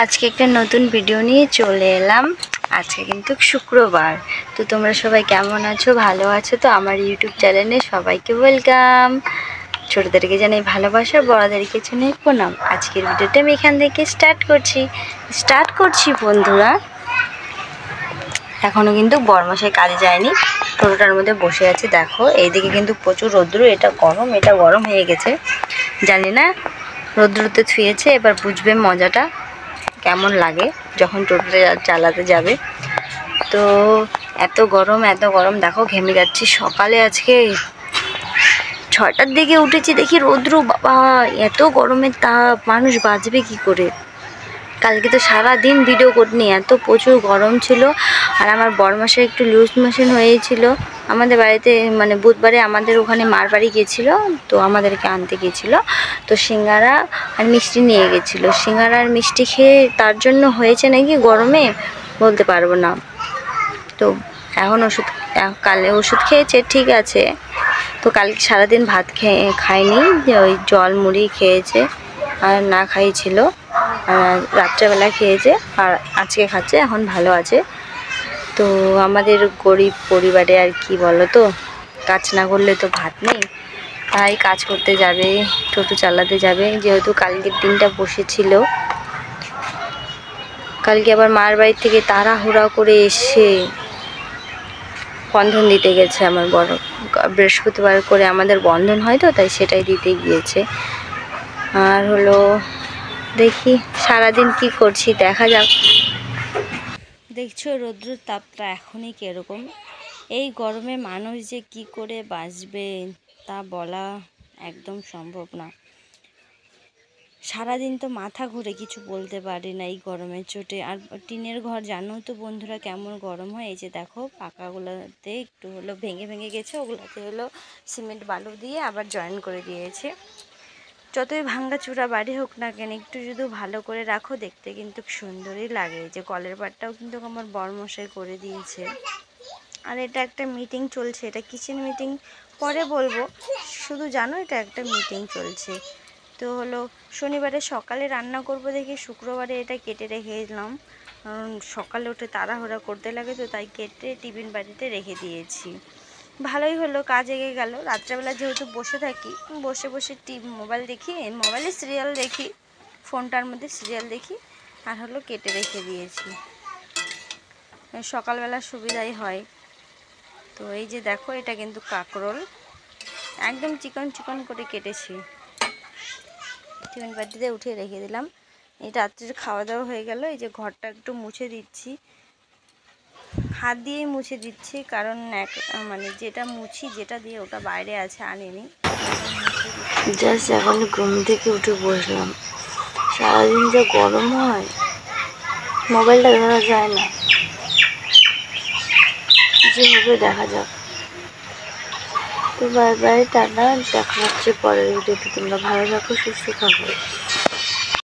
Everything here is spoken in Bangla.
আজকে একটা নতুন ভিডিও নিয়ে চলে এলাম। আজকে কিন্তু শুক্রবার। তো তোমরা সবাই কেমন আছো, ভালো আছো? তো আমার ইউটিউব চ্যানেলে সবাইকে ওয়েলকাম। ছোটদেরকে জানাই ভালোবাসা, বড়দেরকে জানাই প্রণাম। আজকের ভিডিওটা আমি এখান থেকে স্টার্ট করছি বন্ধুরা। এখনও কিন্তু বরমশাই কাজে যায়নি, টোটোটার মধ্যে বসে আছে। দেখো এইদিকে কিন্তু প্রচুর রৌদ্র, এটা গরম হয়ে গেছে। জানি না রৌদ্রতে ছুঁয়েছে, এবার বুঝবে মজাটা কেমন লাগে যখন টোটোটা চালাতে যাবে। তো এত গরম দেখো, ঘেমে যাচ্ছি। সকালে আজকে 6টার দিকে উঠেছি, দেখি রৌদ্র, বাবা এত গরমের তাপ, মানুষ বাঁচবে কি করে। কালকে তো সারাদিন ভিডিও করিনি, এত প্রচুর গরম ছিল। আর আমার বরমাসে একটু লুজ মোশন হয়েছিল আমাদের বাড়িতে, মানে বুধবারে আমাদের ওখানে মার বাড়ি গেছিলো, তো আমাদেরকে আনতে গেছিলো। তো সিঙ্গারা আর মিষ্টি নিয়ে গেছিলো। সিঙ্গারা আর মিষ্টি খেয়ে তার জন্য হয়েছে নাকি গরমে, বলতে পারবো না। তো এখন কালে ওষুধ খেয়েছে, ঠিক আছে। তো কালকে সারাদিন ভাত খায়নি, ওই জল মুড়ি খেয়েছে আর না খাইছিল, আর রাত্রেবেলা খেয়েছে, আর আজকে খাচ্ছে, এখন ভালো আছে। তো আমাদের গরিব পরিবারে আর কি বলো তো, কাজ না করলে তো ভাত নেই, তাই কাজ করতে যাবে, টোটো চালাতে যাবে। যেহেতু কালকের দিনটা বসেছিল, কালকে আবার মার বাড়ি থেকে তাড়াহুড়া করে এসে বন্ধন দিতে গেছে আমার বড়। বৃহস্পতিবার করে আমাদের বন্ধন হয়, তো তাই সেটাই দিতে গিয়েছে। আর হলো দেখি সারাদিন কি করছি, দেখা যাক। দেখছো রৌদ্রের তাপটা এখনই কীরকম। এই গরমে মানুষ যে কি করে বাঁচবে তা বলা একদম সম্ভব না। সারাদিন তো মাথা ঘুরে কিছু বলতে পারি না এই গরমের চোটে। আর টিনের ঘর জানো তো বন্ধুরা কেমন গরম হয়। এই যে দেখো পাকাগুলোতে একটু হলো ভেঙে গেছে, ওগুলোতে হলো সিমেন্ট বালু দিয়ে আবার জয়েন করে দিয়েছে। যতই ভাঙ্গা চূড়া বাড়ি হোক না কেন, একটু যদি ভালো করে রাখো, দেখতে কিন্তু সুন্দরই লাগে। যে কলের পাটটাও কিন্তু আমার বরমশাই করে দিয়েছে। আর এটা একটা মিটিং চলছে, এটা কিচেন মিটিং, পরে বলবো। শুধু জানো এটা একটা মিটিং চলছে। তো হলো শনিবারে সকালে রান্না করব দেখি, শুক্রবারে এটা কেটে রেখে দিলাম, কারণ সকালে উঠে তাড়াহুড়া করতে লাগে, তো তাই কেটে টিফিন বাড়িতে রেখে দিয়েছি। ভালোই হলো, কাজ এগিয়ে গেল। রাত্রেবেলা যেহেতু বসে থাকি, বসে মোবাইল দেখি, মোবাইলে সিরিয়াল দেখি, ফোনটার মধ্যে সিরিয়াল দেখি, আর হলো কেটে রেখে দিয়েছি। সকালবেলা সুবিধাই হয়। তো এই যে দেখো, এটা কিন্তু কাঁকরোল, একদম চিকন করে কেটেছি। টিফিন বাটিতে উঠিয়ে রেখে দিলাম। এই রাত্রির খাওয়া দাওয়া হয়ে গেল। এই যে ঘরটা একটু মুছে দিচ্ছি, হাত দিয়েই মুছে দিচ্ছি, কারণ মানে যেটা দিয়ে ওটা বাইরে আছে, আনিনি। জাস্ট এখন ঘুম থেকে উঠে বসলাম। সারাদিন যা গরম হয়, মোবাইলটা ধরা যায় না, যেভাবে দেখা যাক। তো বাই বাই, টাটা, দেখা হচ্ছে পরের ভিডিওতে। তোমরা ভালো থাকো, সুস্থ থাকো।